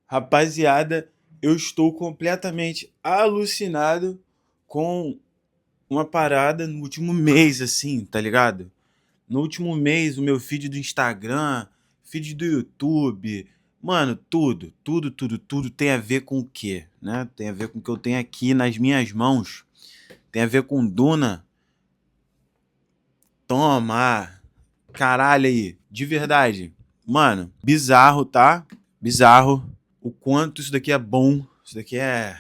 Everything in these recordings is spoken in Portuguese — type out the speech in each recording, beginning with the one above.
Rapaziada, eu estou completamente alucinado com uma parada no último mês, assim, tá ligado? No último mês, o meu feed do Instagram, feed do YouTube, mano, tudo tem a ver com o quê, né? Tem a ver com o que eu tenho aqui nas minhas mãos. Tem a ver com Duna. Toma! Caralho aí, de verdade. Mano, bizarro, tá? Bizarro o quanto isso daqui é bom. Isso daqui é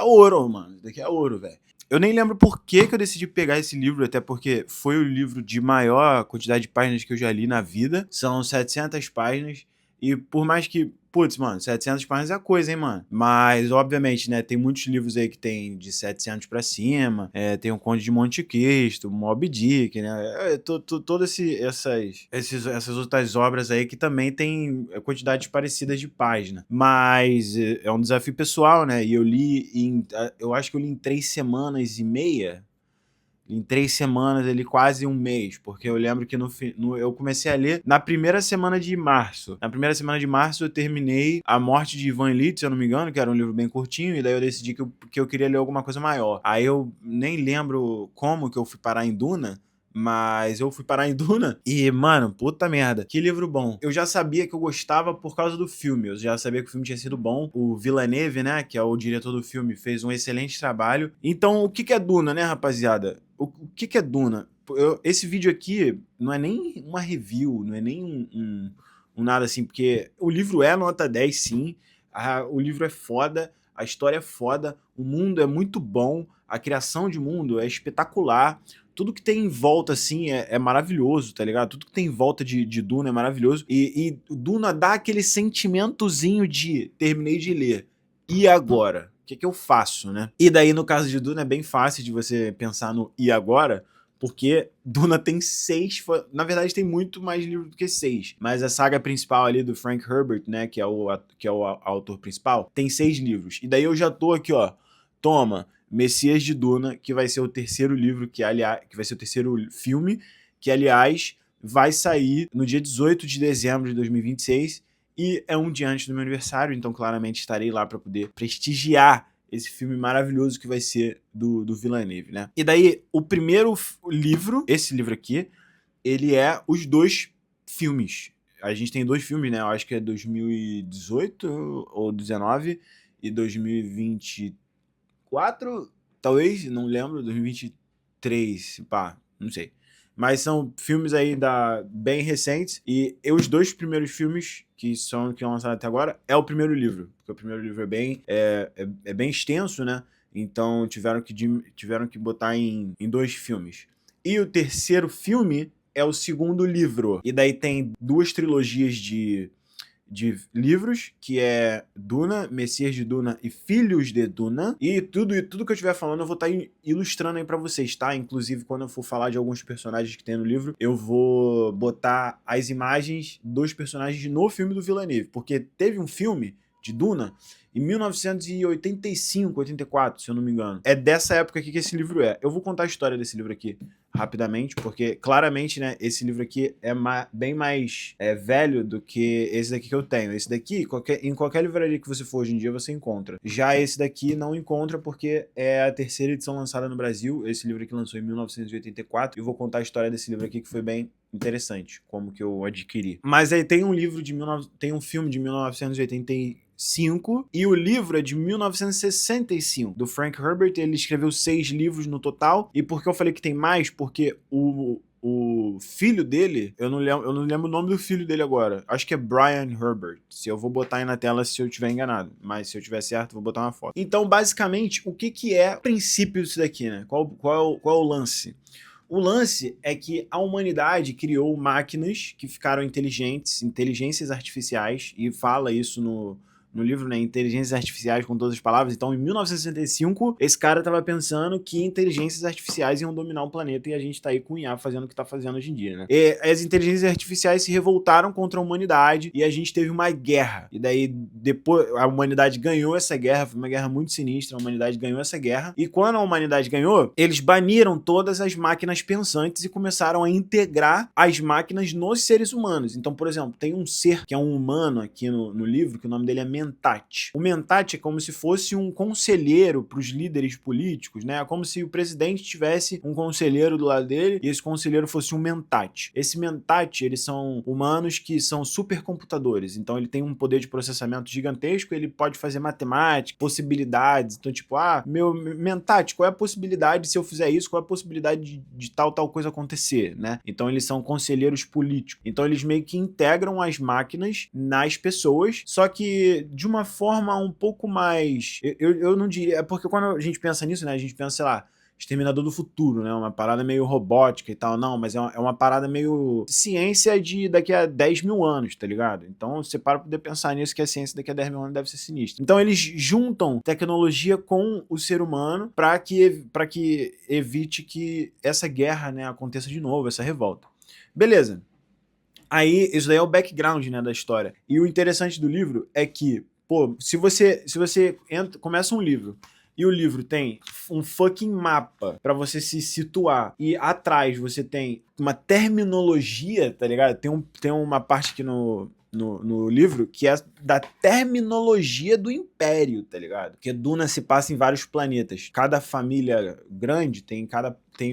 ouro, mano. Isso daqui é ouro, velho. Eu nem lembro por que eu decidi pegar esse livro, até porque foi o livro de maior quantidade de páginas que eu já li na vida. São 700 páginas. E por mais que, putz, mano, 700 páginas é coisa, hein, mano? Mas, obviamente, né, tem muitos livros aí que tem de 700 pra cima. Tem o Conde de Monte Cristo, Moby Dick, né? Todas essas outras obras aí que também tem quantidades parecidas de página. Mas é um desafio pessoal, né? E eu acho que eu li em 3 semanas e meia. Em 3 semanas, ali quase um mês, porque eu lembro que eu comecei a ler na primeira semana de março. Na primeira semana de março eu terminei A Morte de Ivan Ilitch, se eu não me engano, que era um livro bem curtinho, e daí eu decidi que eu queria ler alguma coisa maior. Aí eu nem lembro como que eu fui parar em Duna, mas eu fui parar em Duna e, mano, puta merda, que livro bom. Eu já sabia que eu gostava por causa do filme, eu já sabia que o filme tinha sido bom. O Villeneuve, né, que é o diretor do filme, fez um excelente trabalho. Então, o que é Duna, né, rapaziada? O que é Duna? Esse vídeo aqui não é nem uma review, não é nem um nada assim, porque o livro é nota 10, sim, o livro é foda, a história é foda, o mundo é muito bom, a criação de mundo é espetacular, tudo que tem em volta, assim, é maravilhoso, tá ligado? Tudo que tem em volta de Duna é maravilhoso. E Duna dá aquele sentimentozinho de terminei de ler. E agora? O que eu faço, né? E daí, no caso de Duna, é bem fácil de você pensar no e agora, porque Duna tem 6. Na verdade, tem muito mais livro do que 6. Mas a saga principal ali do Frank Herbert, né? Que é o autor principal, tem 6 livros. E daí eu já tô aqui, ó. Toma. Messias de Duna, que vai ser o terceiro livro, que vai ser o terceiro filme, que aliás vai sair no dia 18 de dezembro de 2026 e é um dia antes do meu aniversário, então claramente estarei lá para poder prestigiar esse filme maravilhoso que vai ser do Villeneuve, né? E daí, o primeiro livro, esse livro aqui, ele é os 2 filmes. A gente tem 2 filmes, né? Eu acho que é 2018 ou 19 e 2024, talvez, não lembro, 2023, pá, não sei. Mas são filmes aí bem recentes e os 2 primeiros filmes que são lançados até agora é o primeiro livro, porque o primeiro livro é bem extenso, né? Então tiveram que botar em 2 filmes. E o terceiro filme é o segundo livro. E daí tem 2 trilogias de livros, que é Duna, Messias de Duna e Filhos de Duna. E tudo que eu estiver falando eu vou estar ilustrando aí pra vocês, tá? Inclusive, quando eu for falar de alguns personagens que tem no livro, eu vou botar as imagens dos personagens no filme do Villeneuve, porque teve um filme de Duna em 1985, 84, se eu não me engano. É dessa época aqui que esse livro é. Eu vou contar a história desse livro aqui rapidamente, porque claramente, né, esse livro aqui é bem mais velho do que esse daqui que eu tenho. Esse daqui, em qualquer livraria que você for hoje em dia, você encontra. Já esse daqui não encontra porque é a terceira edição lançada no Brasil. Esse livro aqui lançou em 1984 e eu vou contar a história desse livro aqui que foi bem interessante, como que eu adquiri. Mas aí tem um filme de 1985 e o livro é de 1965, do Frank Herbert. Ele escreveu 6 livros no total. E por que eu falei que tem mais? Porque o filho dele, eu não lembro o nome do filho dele agora. Acho que é Brian Herbert. Se eu vou botar aí na tela se eu estiver enganado. Mas se eu tiver certo, vou botar uma foto. Então, basicamente, o que é o princípio disso daqui, né? Qual é o lance? O lance é que a humanidade criou máquinas que ficaram inteligentes, inteligências artificiais, e fala isso no livro, né, inteligências artificiais com todas as palavras. Então, em 1965, esse cara tava pensando que inteligências artificiais iam dominar o planeta e a gente tá aí com o IA fazendo o que tá fazendo hoje em dia, né? E as inteligências artificiais se revoltaram contra a humanidade e a gente teve uma guerra. E daí, depois, a humanidade ganhou essa guerra, foi uma guerra muito sinistra, a humanidade ganhou essa guerra. E quando a humanidade ganhou, eles baniram todas as máquinas pensantes e começaram a integrar as máquinas nos seres humanos. Então, por exemplo, tem um ser que é um humano aqui no livro, que o nome dele é Mentat. O Mentat é como se fosse um conselheiro para os líderes políticos, né? É como se o presidente tivesse um conselheiro do lado dele e esse conselheiro fosse um Mentat. Esse Mentat, eles são humanos que são supercomputadores, então ele tem um poder de processamento gigantesco, ele pode fazer matemática, possibilidades, então tipo, meu Mentat, qual é a possibilidade se eu fizer isso, qual é a possibilidade de tal coisa acontecer, né? Então eles são conselheiros políticos, então eles meio que integram as máquinas nas pessoas, só que de uma forma um pouco mais, eu não diria, é porque quando a gente pensa nisso, né, a gente pensa, sei lá, Exterminador do Futuro, né? Uma parada meio robótica e tal. Não, mas é uma parada meio ciência de daqui a 10 mil anos, tá ligado? Então você para poder pensar nisso, que a ciência daqui a 10 mil anos deve ser sinistra. Então eles juntam tecnologia com o ser humano para que evite que essa guerra, né, aconteça de novo, essa revolta. Beleza. Aí, isso daí é o background, né, da história. E o interessante do livro é que, pô, se você começa um livro e o livro tem um fucking mapa pra você se situar e atrás você tem uma terminologia, tá ligado? Tem uma parte aqui no livro que é da terminologia do Império, tá ligado? Porque Duna se passa em vários planetas. Cada família grande tem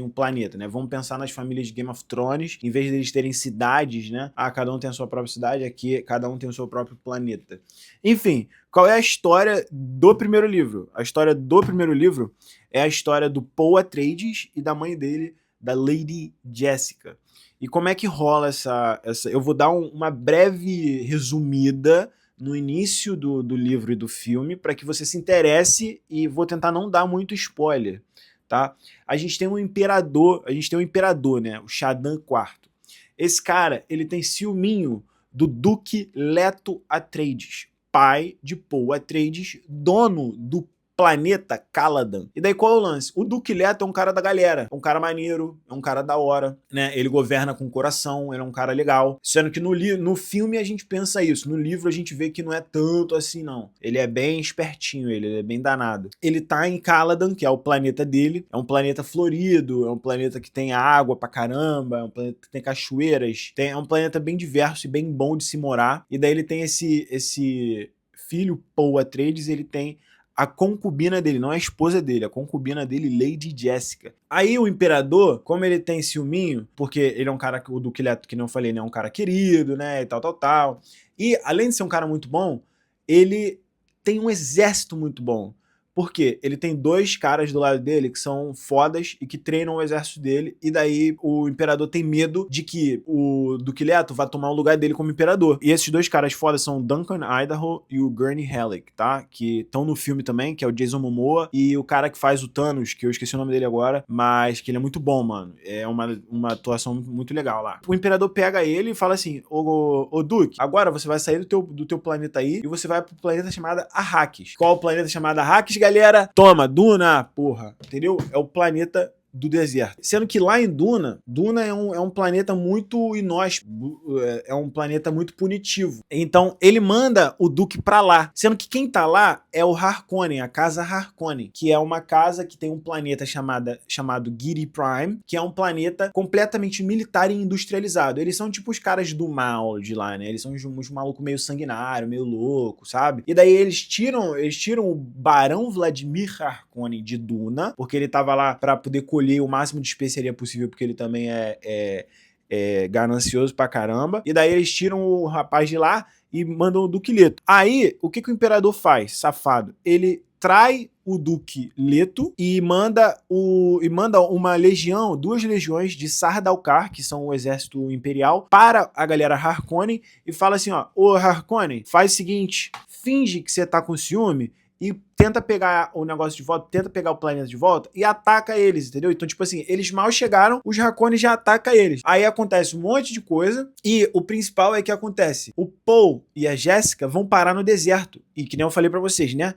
um planeta, né? Vamos pensar nas famílias de Game of Thrones, em vez deles terem cidades, né? Cada um tem a sua própria cidade, aqui cada um tem o seu próprio planeta. Enfim, qual é a história do primeiro livro? A história do primeiro livro é a história do Paul Atreides e da mãe dele, da Lady Jessica. E como é que rola essa... Eu vou dar uma breve resumida no início do livro e do filme para que você se interesse e vou tentar não dar muito spoiler, tá? A gente tem um imperador, né? O Shaddam IV. Esse cara, ele tem ciúminho do Duque Leto Atreides, pai de Paul Atreides, dono do planeta Caladan. E daí qual é o lance? O Duque Leto é um cara da galera, é um cara maneiro, é um cara da hora, né? Ele governa com coração, ele é um cara legal. Sendo que no filme a gente pensa isso, no livro a gente vê que não é tanto assim não. Ele é bem espertinho, ele é bem danado. Ele tá em Caladan, que é o planeta dele, é um planeta florido, é um planeta que tem água pra caramba, é um planeta que tem cachoeiras, é um planeta bem diverso e bem bom de se morar. E daí ele tem esse filho, Paul Atreides, ele tem a concubina dele, não a esposa dele, a concubina dele, Lady Jessica. Aí o imperador, como ele tem ciúminho, porque ele é um cara, o Duque Leto, que não falei, né, é um cara querido, né, e tal. E além de ser um cara muito bom, ele tem um exército muito bom. Por quê? Ele tem dois caras do lado dele que são fodas e que treinam o exército dele, e daí o imperador tem medo de que o Duque Leto vá tomar o lugar dele como imperador. E esses dois caras fodas são o Duncan Idaho e o Gurney Halleck, tá? Que estão no filme também, que é o Jason Momoa, e o cara que faz o Thanos, que eu esqueci o nome dele agora, mas que ele é muito bom, mano. É uma atuação muito legal lá. O imperador pega ele e fala assim, ô Duque, agora você vai sair do teu planeta aí e você vai pro planeta chamado Arrakis. Qual o planeta chamado Arrakis, galera? Toma, Duna, porra, entendeu? É o planeta do deserto. Sendo que lá em Duna é um planeta muito inóspito, é um planeta muito punitivo. Então ele manda o Duque pra lá. Sendo que quem tá lá é o Harkonnen, a casa Harkonnen, que é uma casa que tem um planeta chamado Giedi Prime, que é um planeta completamente militar e industrializado. Eles são tipo os caras do mal de lá, né? Eles são uns malucos meio sanguinário, meio louco, sabe? E daí eles tiram o Barão Vladimir Harkonnen de Duna, porque ele tava lá pra poder colher o máximo de especiaria possível, porque ele também é ganancioso pra caramba. E daí eles tiram o rapaz de lá e mandam o Duque Leto. Aí, o que o imperador faz, safado? Ele trai o Duque Leto e manda uma legião, 2 legiões de Sardaukar, que são o exército imperial, para a galera Harkonnen e fala assim, ó, ô Harkonnen, faz o seguinte, finge que você tá com ciúme e tenta pegar o negócio de volta, tenta pegar o planeta de volta e ataca eles, entendeu? Então, tipo assim, eles mal chegaram, os Harkonnen já atacam eles. Aí acontece um monte de coisa e o principal é que acontece, o Paul e a Jessica vão parar no deserto. E que nem eu falei pra vocês, né?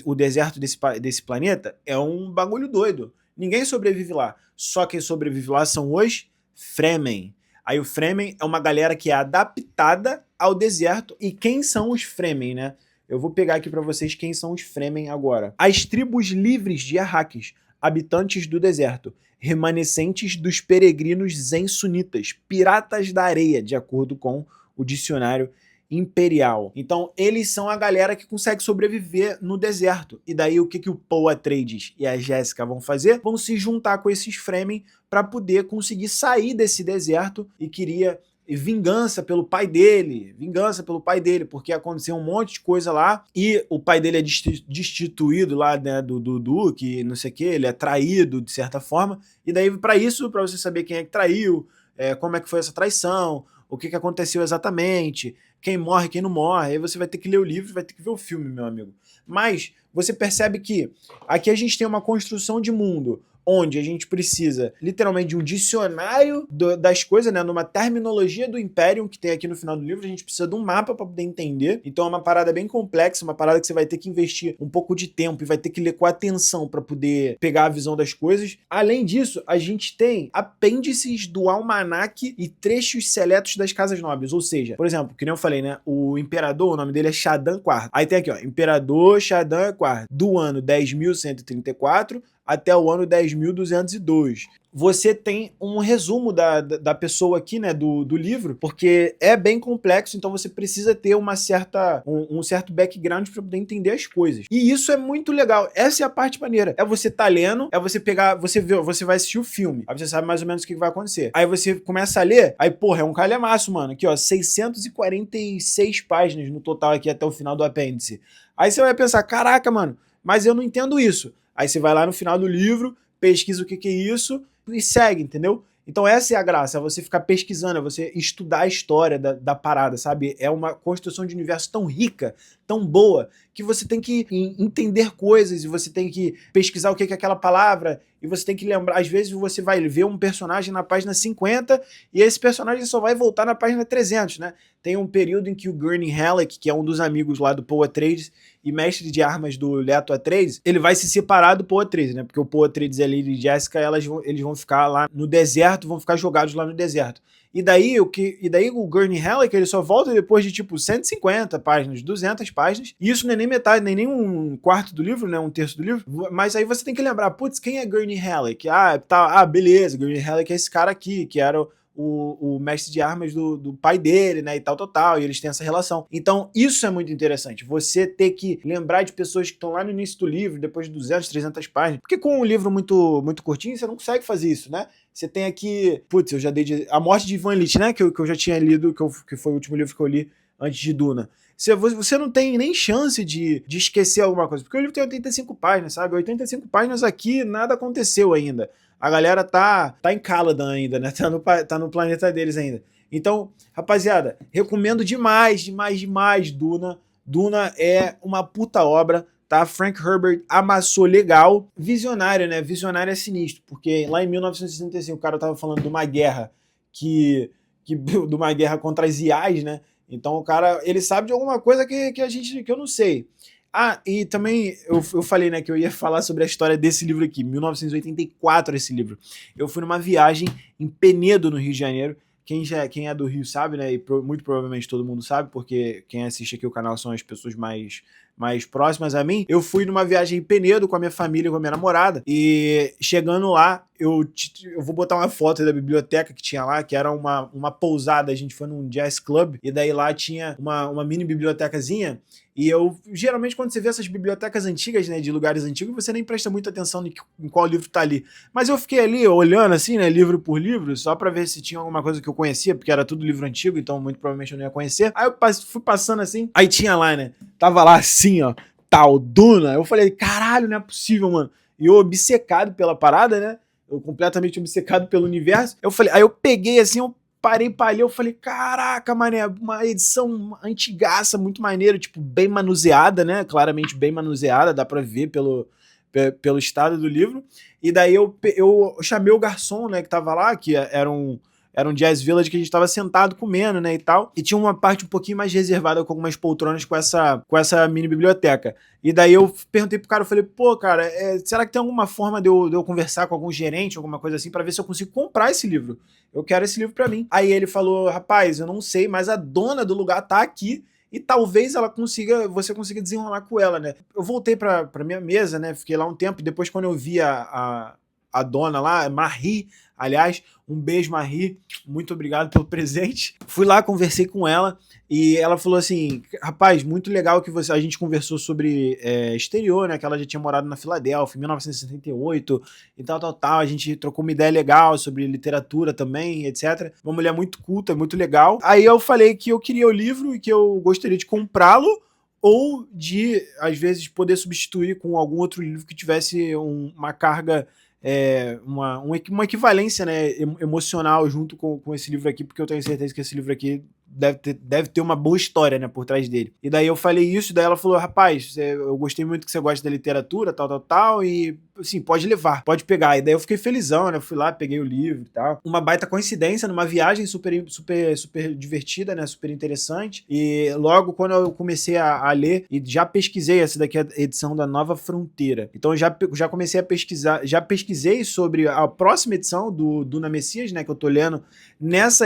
O deserto desse planeta é um bagulho doido. Ninguém sobrevive lá. Só quem sobrevive lá são os Fremen. Aí o Fremen é uma galera que é adaptada ao deserto. E quem são os Fremen, né? Eu vou pegar aqui pra vocês quem são os Fremen agora. As tribos livres de Arrakis, habitantes do deserto, remanescentes dos peregrinos zen sunitas, piratas da areia, de acordo com o dicionário imperial. Então, eles são a galera que consegue sobreviver no deserto. E daí, o que o Paul Atreides e a Jéssica vão fazer? Vão se juntar com esses Fremen para poder conseguir sair desse deserto e queria vingança pelo pai dele, porque aconteceu um monte de coisa lá e o pai dele é destituído lá, né, do Duque, não sei o que, ele é traído de certa forma, e daí para isso, para você saber quem é que traiu, como é que foi essa traição, o que aconteceu exatamente, quem morre, quem não morre, aí você vai ter que ler o livro, vai ter que ver o filme, meu amigo. Mas você percebe que aqui a gente tem uma construção de mundo onde a gente precisa, literalmente, de um dicionário das coisas, né, numa terminologia do Imperium que tem aqui no final do livro, a gente precisa de um mapa para poder entender, então é uma parada bem complexa, uma parada que você vai ter que investir um pouco de tempo e vai ter que ler com atenção para poder pegar a visão das coisas. Além disso, a gente tem apêndices do almanaque e trechos seletos das casas nobres, ou seja, por exemplo, que nem eu falei, né, o imperador, o nome dele é Shaddam IV, aí tem aqui, ó, Imperador Shaddam IV, do ano 10.134 até o ano 10.202. Você tem um resumo da pessoa aqui, né, do livro, porque é bem complexo, então você precisa ter um certo background para poder entender as coisas. E isso é muito legal. Essa é a parte maneira. É você tá lendo, é você pegar, você vai assistir o filme, aí você sabe mais ou menos o que vai acontecer. Aí você começa a ler, aí, porra, é um calhamaço, mano. Aqui, ó, 646 páginas no total aqui até o final do apêndice. Aí você vai pensar, caraca, mano, mas eu não entendo isso. Aí você vai lá no final do livro, pesquisa o que é isso e segue, entendeu? Então essa é a graça, é você ficar pesquisando, é você estudar a história da parada, sabe? É uma construção de universo tão rica, tão boa, que você tem que entender coisas e você tem que pesquisar o que é aquela palavra e você tem que lembrar. Às vezes você vai ver um personagem na página 50 e esse personagem só vai voltar na página 300, né? Tem um período em que o Gurney Halleck, que é um dos amigos lá do Paul Atreides e mestre de armas do Leto Atreides, ele vai se separar do Paul Atreides, né? Porque o Paul Atreides e a Lady Jessica, eles vão ficar lá no deserto, vão ficar jogados lá no deserto. E daí o Gurney Halleck, ele só volta depois de tipo 150 páginas, 200 páginas. E isso não é nem metade, nem um quarto do livro, né? Um terço do livro. Mas aí você tem que lembrar, putz, quem é Gurney Halleck? Beleza, Gurney Halleck é esse cara aqui, que era o mestre de armas do pai dele, né, e tal, e eles têm essa relação. Então, isso é muito interessante, você ter que lembrar de pessoas que estão lá no início do livro, depois de 200, 300 páginas, porque com um livro muito, muito curtinho, você não consegue fazer isso, né? Você tem aqui, putz, eu já dei a morte de Ivan Ilitch, né, que eu já tinha lido, que foi o último livro que eu li antes de Duna. Você não tem nem chance de esquecer alguma coisa, porque o livro tem 85 páginas, sabe? 85 páginas aqui, nada aconteceu ainda. A galera tá em Caladan ainda, né? Tá no planeta deles ainda. Então, rapaziada, recomendo demais Duna. Duna é uma puta obra, tá? Frank Herbert amassou legal. Visionário, né? Visionário é sinistro, porque lá em 1965 o cara tava falando de uma guerra de uma guerra contra as IAs, né? Então o cara, ele sabe de alguma coisa que eu não sei. Ah, e também eu falei, né, que eu ia falar sobre a história desse livro aqui, 1984 esse livro. Eu fui numa viagem em Penedo, no Rio de Janeiro. Quem é do Rio sabe, né, e muito provavelmente todo mundo sabe, porque quem assiste aqui o canal são as pessoas mais próximas a mim. Eu fui numa viagem em Penedo com a minha família, com a minha namorada, e chegando lá, eu vou botar uma foto da biblioteca que tinha lá, que era uma pousada, a gente foi num jazz club, e daí lá tinha uma mini bibliotecazinha. E geralmente quando você vê essas bibliotecas antigas, né, de lugares antigos, você nem presta muita atenção em qual livro tá ali. Mas eu fiquei ali olhando assim, né, livro por livro, só pra ver se tinha alguma coisa que eu conhecia, porque era tudo livro antigo, então muito provavelmente eu não ia conhecer. Aí eu fui passando assim, aí tinha lá, né, tava lá assim, ó, tal, Duna. Eu falei, caralho, não é possível, mano. E eu obcecado pela parada, né, eu completamente obcecado pelo universo. Eu falei, aí eu peguei assim, eu parei pra ler, eu falei, caraca, mané, uma edição antigaça, muito maneira, tipo, bem manuseada, né, claramente bem manuseada, dá pra ver pelo estado do livro. E daí eu chamei o garçom, né, que tava lá, que era um Jazz Village que a gente tava sentado comendo, né, e tal. E tinha uma parte um pouquinho mais reservada com algumas poltronas com essa mini biblioteca. E daí eu perguntei pro cara, eu falei, pô, cara, será que tem alguma forma de eu conversar com algum gerente, alguma coisa assim, pra ver se eu consigo comprar esse livro? Eu quero esse livro pra mim. Aí ele falou, rapaz, eu não sei, mas a dona do lugar tá aqui e talvez você consiga desenrolar com ela, né? Eu voltei pra minha mesa, né, fiquei lá um tempo, depois quando eu vi a dona lá, Marie, Aliás, um beijo, Marie, muito obrigado pelo presente. Fui lá, conversei com ela e ela falou assim, rapaz, muito legal que a gente conversou sobre exterior, né, que ela já tinha morado na Filadélfia em 1978 e tal, a gente trocou uma ideia legal sobre literatura também, etc. Uma mulher muito culta, muito legal. Aí eu falei que eu queria o livro e que eu gostaria de comprá-lo ou de, às vezes, poder substituir com algum outro livro que tivesse uma carga, uma equivalência, né, emocional junto com esse livro aqui, porque eu tenho certeza que esse livro aqui deve ter uma boa história, né, por trás dele. E daí eu falei isso, daí ela falou, rapaz, eu gostei muito que você gosta da literatura, tal, e assim, pode levar, pode pegar. E daí eu fiquei felizão, né, fui lá, peguei o livro e tal. Uma baita coincidência, numa viagem super divertida, né, super interessante. E logo quando eu comecei a ler, e já pesquisei, essa daqui é a edição da Nova Fronteira. Então eu já comecei a pesquisar, já pesquisei sobre a próxima edição do Duna Messias, né, que eu tô lendo nessa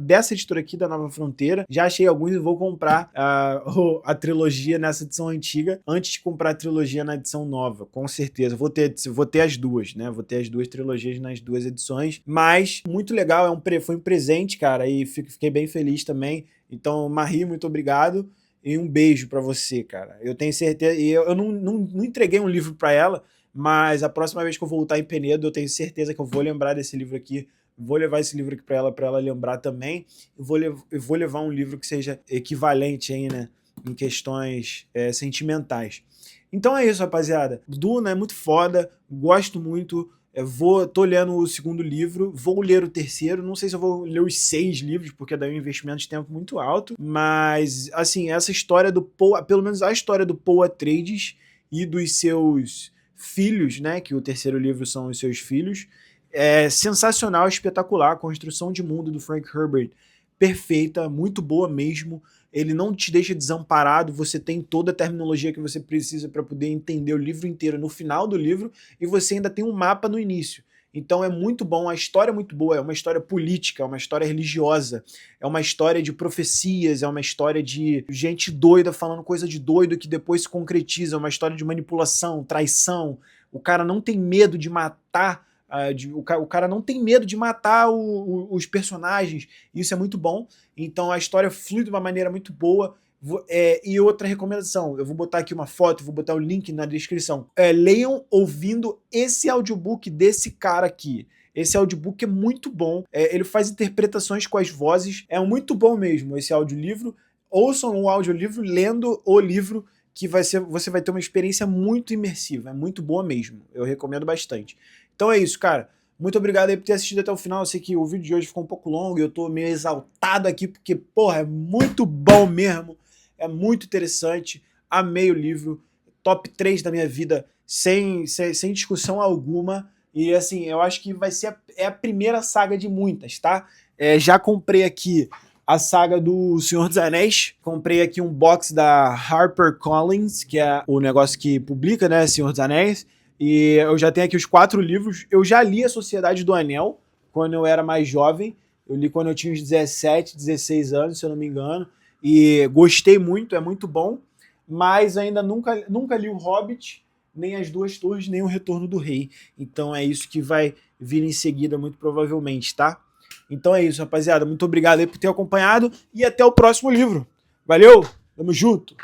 dessa editora aqui da Nova Fronteira. Já achei alguns e vou comprar a trilogia nessa edição antiga antes de comprar a trilogia na edição nova, com certeza. Vou ter as duas, né? Vou ter as duas trilogias nas duas edições, mas muito legal, foi um presente, cara, e fiquei bem feliz também. Então, Marie, muito obrigado e um beijo pra você, cara. Eu tenho certeza, e eu não entreguei um livro pra ela, mas a próxima vez que eu voltar em Penedo, eu tenho certeza que eu vou lembrar desse livro aqui. Vou levar esse livro aqui para ela lembrar também. Eu vou levar um livro que seja equivalente aí, né, em questões sentimentais. Então é isso, rapaziada. Duna é muito foda, gosto muito. Tô lendo o segundo livro, vou ler o terceiro. Não sei se eu vou ler os 6 livros, porque daí é um investimento de tempo muito alto. Mas, assim, essa história do Paul, pelo menos a história do Paul Atreides e dos seus filhos, né, que o terceiro livro são os seus filhos, é sensacional, espetacular. A construção de mundo do Frank Herbert, perfeita, muito boa mesmo. Ele não te deixa desamparado, você tem toda a terminologia que você precisa para poder entender o livro inteiro no final do livro, e você ainda tem um mapa no início. Então é muito bom, a história é muito boa, é uma história política, é uma história religiosa, é uma história de profecias, é uma história de gente doida falando coisa de doido que depois se concretiza, é uma história de manipulação, traição. O cara não tem medo de matar, o cara não tem medo de matar os personagens, isso é muito bom. Então a história flui de uma maneira muito boa. E outra recomendação, eu vou botar aqui uma foto, vou botar o link na descrição. Leiam ouvindo esse audiobook desse cara aqui. Esse audiobook é muito bom, ele faz interpretações com as vozes, é muito bom mesmo esse audiolivro. Ouçam o audiolivro lendo o livro, que você vai ter uma experiência muito imersiva, é muito boa mesmo, eu recomendo bastante. Então é isso, cara. Muito obrigado aí por ter assistido até o final. Eu sei que o vídeo de hoje ficou um pouco longo e eu tô meio exaltado aqui, porque, porra, é muito bom mesmo. É muito interessante. Amei o livro. Top 3 da minha vida, sem discussão alguma. E, assim, eu acho que vai ser a primeira saga de muitas, tá? Já comprei aqui a saga do Senhor dos Anéis. Comprei aqui um box da HarperCollins, que é o negócio que publica, né, Senhor dos Anéis. E eu já tenho aqui os 4 livros. Eu já li A Sociedade do Anel quando eu era mais jovem. Eu li quando eu tinha uns 17, 16 anos, se eu não me engano. E gostei muito, é muito bom. Mas ainda nunca li o Hobbit, nem As Duas Torres, nem O Retorno do Rei. Então é isso que vai vir em seguida, muito provavelmente, tá? Então é isso, rapaziada. Muito obrigado aí por ter acompanhado e até o próximo livro. Valeu, tamo junto!